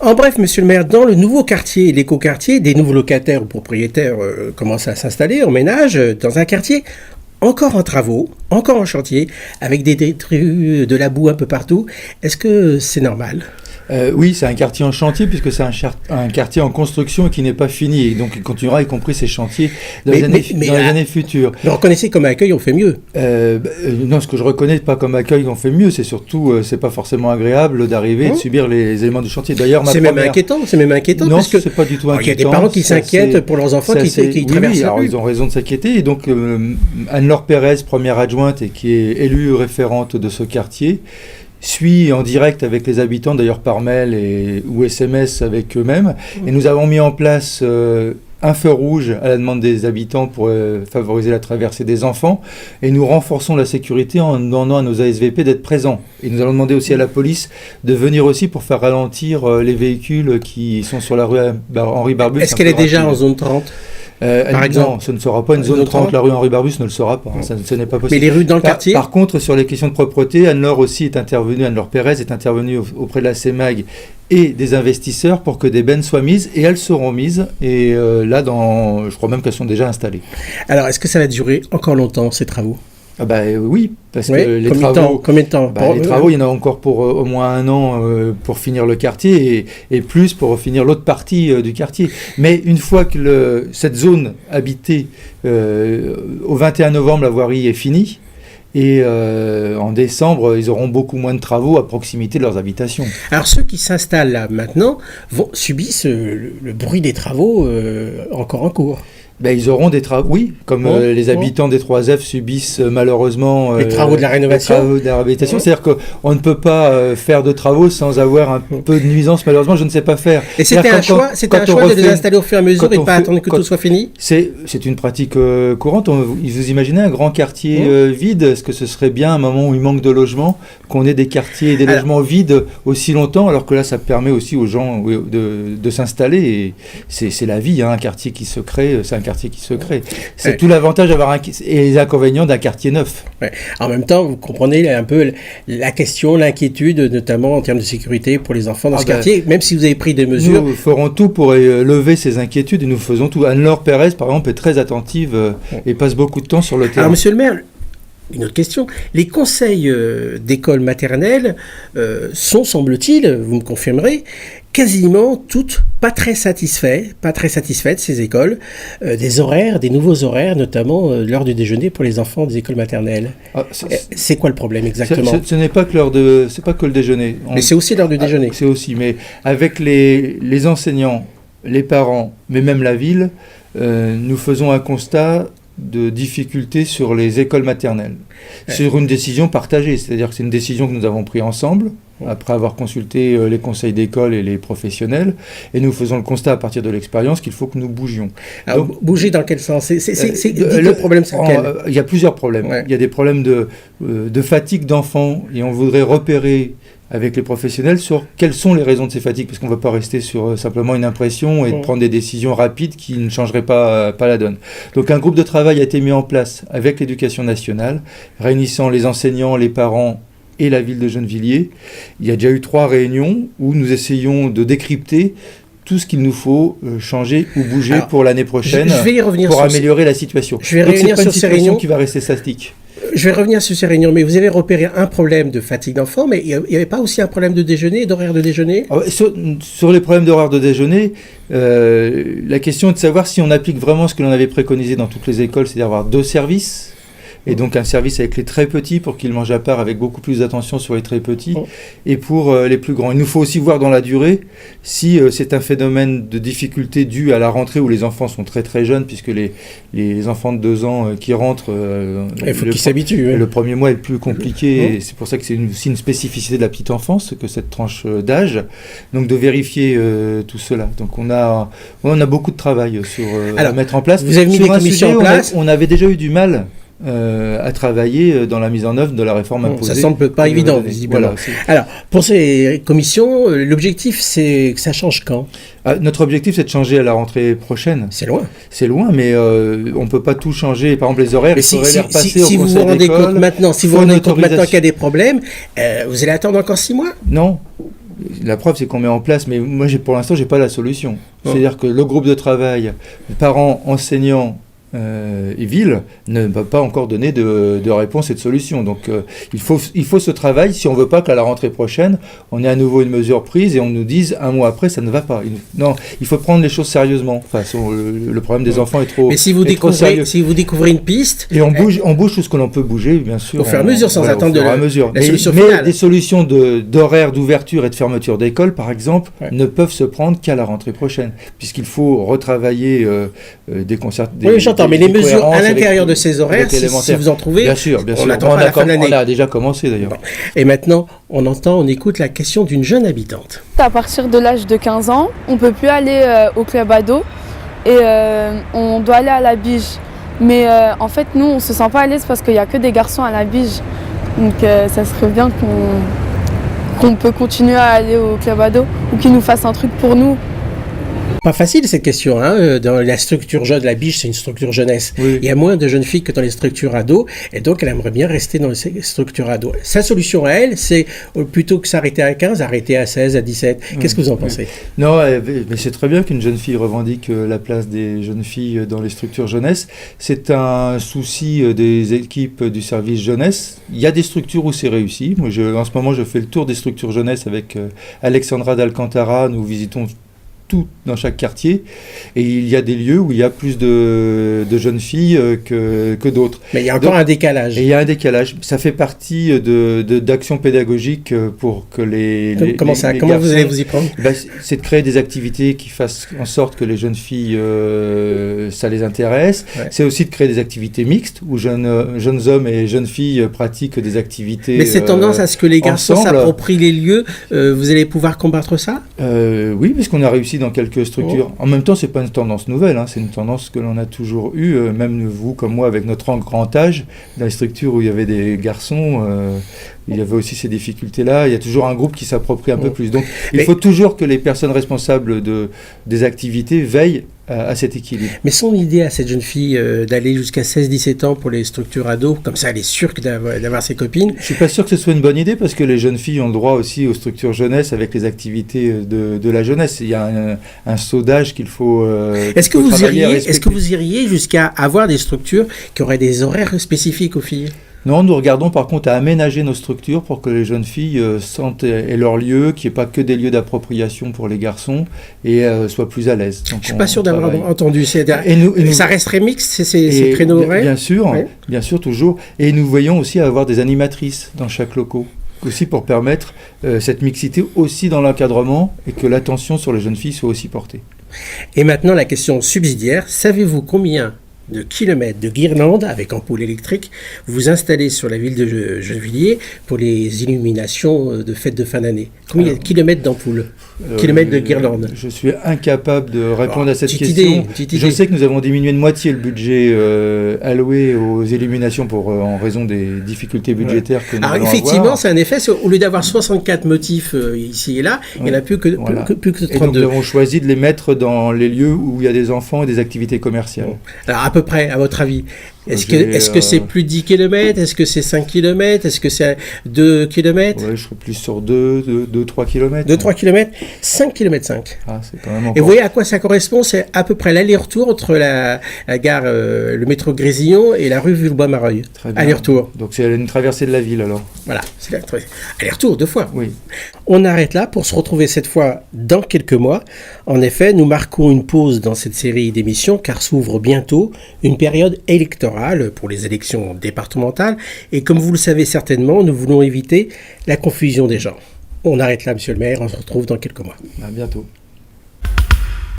En bref, monsieur le maire, dans le nouveau quartier, l'écoquartier, des nouveaux locataires ou propriétaires commencent à s'installer, emménagent dans un quartier encore en travaux, encore en chantier, avec des détritus, de la boue un peu partout. Est-ce que c'est normal ? Oui, c'est un quartier en chantier puisque c'est un quartier en construction qui n'est pas fini. Et donc il continuera, y compris ces chantiers, dans les années futures. Vous reconnaissez comme accueil, on fait mieux. Non, ce que je reconnais pas comme accueil, on fait mieux. C'est surtout, c'est pas forcément agréable d'arriver et de subir les éléments du chantier. D'ailleurs, même inquiétant. Non, parce que c'est pas du tout inquiétant. Il y a des parents qui s'inquiètent pour leurs enfants qui traversent la rue. Ils ont raison de s'inquiéter. Et donc Anne-Laure Pérez, première adjointe et qui est élue référente de ce quartier, suit en direct avec les habitants, d'ailleurs par mail ou SMS avec eux-mêmes. Et nous avons mis en place un feu rouge à la demande des habitants pour favoriser la traversée des enfants. Et nous renforçons la sécurité en demandant à nos ASVP d'être présents. Et nous allons demander aussi à la police de venir aussi pour faire ralentir les véhicules qui sont sur la rue Henri Barbus. Est-ce qu'elle est déjà en zone 30 ? Par exemple, non, ce ne sera pas une zone 30, la rue Henri Barbus ne le sera pas, ce n'est pas possible. Mais les rues dans le quartier ? Par contre, sur les questions de propreté, Anne-Laure Pérez est intervenue auprès de la CEMAG et des investisseurs pour que des bennes soient mises, et elles seront mises, et je crois même qu'elles sont déjà installées. Alors, est-ce que ça va durer encore longtemps, ces travaux ? Oui, parce que les travaux... Combien de temps Les travaux, il y en a encore pour au moins 1 an pour finir le quartier et plus pour finir l'autre partie du quartier. Mais une fois que cette zone habitée, au 21 novembre, la voirie est finie. Et en décembre, ils auront beaucoup moins de travaux à proximité de leurs habitations. Alors ceux qui s'installent là maintenant subissent le bruit des travaux encore en cours. Ils auront des travaux, oui, comme les habitants des 3F subissent malheureusement les travaux de la rénovation. C'est-à-dire qu'on ne peut pas faire de travaux sans avoir un peu de nuisance, malheureusement, je ne sais pas faire. Et c'était un choix de les installer au fur et à mesure et de ne pas attendre que tout soit fini ? C'est une pratique courante. Vous imaginez un grand quartier vide ? Est-ce que ce serait bien, à un moment où il manque de logements, qu'on ait des quartiers et des logements vides aussi longtemps, alors que là, ça permet aussi aux gens de s'installer. Et c'est la vie, un quartier qui se crée, c'est un quartier qui se crée. C'est tout l'avantage d'avoir et les inconvénients d'un quartier neuf. Ouais. En même temps, vous comprenez un peu la question, l'inquiétude, notamment en termes de sécurité pour les enfants dans ce quartier, même si vous avez pris des mesures. Nous ferons tout pour lever ces inquiétudes et nous faisons tout. Anne-Laure Pérez, par exemple, est très attentive et passe beaucoup de temps sur le terrain. Alors, monsieur le maire, une autre question. Les conseils d'école maternelle sont, semble-t-il, vous me confirmerez, quasiment toutes pas très satisfaites, ces écoles, des nouveaux horaires, notamment l'heure du déjeuner pour les enfants des écoles maternelles. C'est quoi le problème exactement ? Ce n'est pas que c'est pas que le déjeuner. Mais c'est aussi l'heure du déjeuner. C'est aussi, mais avec les enseignants, les parents, mais même la ville, nous faisons un constat de difficultés sur les écoles maternelles, sur une décision partagée, c'est-à-dire que c'est une décision que nous avons prise ensemble, après avoir consulté les conseils d'école et les professionnels, et nous faisons le constat à partir de l'expérience qu'il faut que nous bougions. Donc, bouger dans quel sens ? Le problème, c'est lequel ? Il y a plusieurs problèmes. Il y a des problèmes de fatigue d'enfants, et on voudrait repérer avec les professionnels sur quelles sont les raisons de ces fatigues, parce qu'on ne va pas rester sur simplement une impression et prendre des décisions rapides qui ne changeraient pas la donne. Donc un groupe de travail a été mis en place avec l'Éducation nationale, réunissant les enseignants, les parents et la ville de Gennevilliers. Il y a déjà eu 3 réunions où nous essayons de décrypter tout ce qu'il nous faut changer ou bouger pour l'année prochaine pour améliorer la situation. Je vais revenir sur ces réunions qui va rester statique. Je vais revenir sur ces réunions, mais vous avez repéré un problème de fatigue d'enfants, mais il n'y avait pas aussi un problème de déjeuner, d'horaire de déjeuner ? Sur les problèmes d'horaire de déjeuner, la question est de savoir si on applique vraiment ce que l'on avait préconisé dans toutes les écoles, c'est-à-dire avoir 2 services. Et donc un service avec les très petits pour qu'ils mangent à part avec beaucoup plus d'attention sur les très petits et pour les plus grands. Il nous faut aussi voir dans la durée si c'est un phénomène de difficulté dû à la rentrée où les enfants sont très très jeunes, puisque les enfants de 2 ans qui rentrent, il faut qu'ils s'habituent. Le premier mois est le plus compliqué et c'est pour ça que c'est aussi une spécificité de la petite enfance que cette tranche d'âge. Donc de vérifier tout cela. Donc on a beaucoup de travail à mettre en place. Vous avez mis des commissions en place. On avait déjà eu du mal à travailler dans la mise en œuvre de la réforme imposée. Ça semble pas évident, visiblement. Alors, pour ces commissions, l'objectif, c'est que ça change quand ? Notre objectif, c'est de changer à la rentrée prochaine. C'est loin. C'est loin, mais on ne peut pas tout changer. Par exemple, les horaires, il faudrait les repasser au conseil d'école. Si vous vous rendez compte maintenant qu'il y a des problèmes, vous allez attendre encore 6 mois ? Non. La preuve, c'est qu'on met en place, mais moi, pour l'instant, j'ai pas la solution. C'est-à-dire que le groupe de travail, parents, enseignants et ville ne va pas encore donner de réponse et de solution. Donc il faut ce travail si on ne veut pas qu'à la rentrée prochaine, on ait à nouveau une mesure prise et on nous dise un mois après, ça ne va pas. Non, il faut prendre les choses sérieusement. Enfin, le problème des enfants est trop Mais si vous découvrez une piste... Et on bouge tout ce que l'on peut bouger, bien sûr. Au fur et à mesure, sans attendre la solution finale. Mais des solutions d'horaire d'ouverture et de fermeture d'école, par exemple, ne peuvent se prendre qu'à la rentrée prochaine, puisqu'il faut retravailler des concerts... Oui, j'entends, mais les mesures à l'intérieur de ces horaires, si vous en trouvez, bien sûr. On attend à la fin de l'année. On a déjà commencé d'ailleurs. Bon. Et maintenant, on écoute la question d'une jeune habitante. À partir de l'âge de 15 ans, on ne peut plus aller au club ado et on doit aller à la bige. Mais en fait, nous, on ne se sent pas à l'aise parce qu'il n'y a que des garçons à la bige. Donc ça serait bien qu'on peut continuer à aller au club ado ou qu'ils nous fassent un truc pour nous. Pas facile cette question, hein. Dans la structure jeune, la biche c'est une structure jeunesse. Oui. Il y a moins de jeunes filles que dans les structures ados, et donc elle aimerait bien rester dans les structures ados. Sa solution à elle, c'est plutôt que s'arrêter à 15, arrêter à 16, à 17. Qu'est-ce que vous en pensez ? Non, mais c'est très bien qu'une jeune fille revendique la place des jeunes filles dans les structures jeunesse. C'est un souci des équipes du service jeunesse. Il y a des structures où c'est réussi. Moi, en ce moment, je fais le tour des structures jeunesse avec Alexandra d'Alcantara. Nous visitons tout dans chaque quartier, et il y a des lieux où il y a plus de jeunes filles que d'autres. Mais il y a encore un décalage. Et il y a un décalage. Ça fait partie d'actions pédagogiques pour que Comment vous allez vous y prendre ? C'est de créer des activités qui fassent en sorte que les jeunes filles, ça les intéresse. Ouais. C'est aussi de créer des activités mixtes, où jeunes hommes et jeunes filles pratiquent des activités. Mais cette tendance à ce que les garçons s'approprient les lieux, vous allez pouvoir combattre ça ? Oui, puisqu'on a réussi dans quelques structures. En même temps, c'est pas une tendance nouvelle, c'est une tendance que l'on a toujours eue, même vous comme moi avec notre grand âge, dans les structures où il y avait des garçons, il y avait aussi ces difficultés-là. Il y a toujours un groupe qui s'approprie un peu plus. Donc, il faut toujours que les personnes responsables des activités veillent à cet équilibre. Mais son idée à cette jeune fille d'aller jusqu'à 16-17 ans pour les structures ados, comme ça elle est sûre d'avoir ses copines. Je ne suis pas sûr que ce soit une bonne idée parce que les jeunes filles ont le droit aussi aux structures jeunesse avec les activités de la jeunesse. Il y a un saut d'âge qu'il faut Est-ce que vous iriez jusqu'à avoir des structures qui auraient des horaires spécifiques aux filles ? Non, nous regardons par contre à aménager nos structures pour que les jeunes filles sentent et leur lieu, qu'il n'y ait pas que des lieux d'appropriation pour les garçons et soient plus à l'aise. Je ne suis pas sûr d'avoir entendu. Ça resterait mixte, ces créneaux horaires ? Bien sûr, toujours. Et nous veillons aussi à avoir des animatrices dans chaque locaux, aussi pour permettre cette mixité aussi dans l'encadrement et que l'attention sur les jeunes filles soit aussi portée. Et maintenant, la question subsidiaire. Savez-vous combien de kilomètres de guirlandes avec ampoule électrique vous installez sur la ville de Gennevilliers pour les illuminations de fêtes de fin d'année ? Combien de kilomètres d'ampoules, kilomètres de guirlandes ? Je suis incapable de répondre à cette question. Je sais que nous avons diminué de moitié le budget alloué aux illuminations en raison des difficultés budgétaires que nous allons effectivement, avoir. C'est un effet. Au lieu d'avoir 64 motifs ici et là, il n'y en a plus que 32. Et donc nous avons choisi de les mettre dans les lieux où il y a des enfants et des activités commerciales. Alors, à peu près, à votre avis, est-ce que c'est plus de 10 km ? Est-ce que c'est 5 km ? Est-ce que c'est 2 km ? Oui, je serais plus sur 2-3 km. 2-3 km ? 5 km 5. C'est quand même encore... Et vous voyez à quoi ça correspond ? C'est à peu près l'aller-retour entre la gare, le métro Grésillon et la rue Villebois-Mareuil. Aller-retour. Donc c'est une traversée de la ville alors. Voilà, c'est aller-retour 2 fois. Oui. On arrête là pour se retrouver cette fois dans quelques mois. En effet, nous marquons une pause dans cette série d'émissions car s'ouvre bientôt une période électorale pour les élections départementales. Et comme vous le savez certainement, nous voulons éviter la confusion des gens. On arrête là, monsieur le maire. On se retrouve dans quelques mois. À bientôt.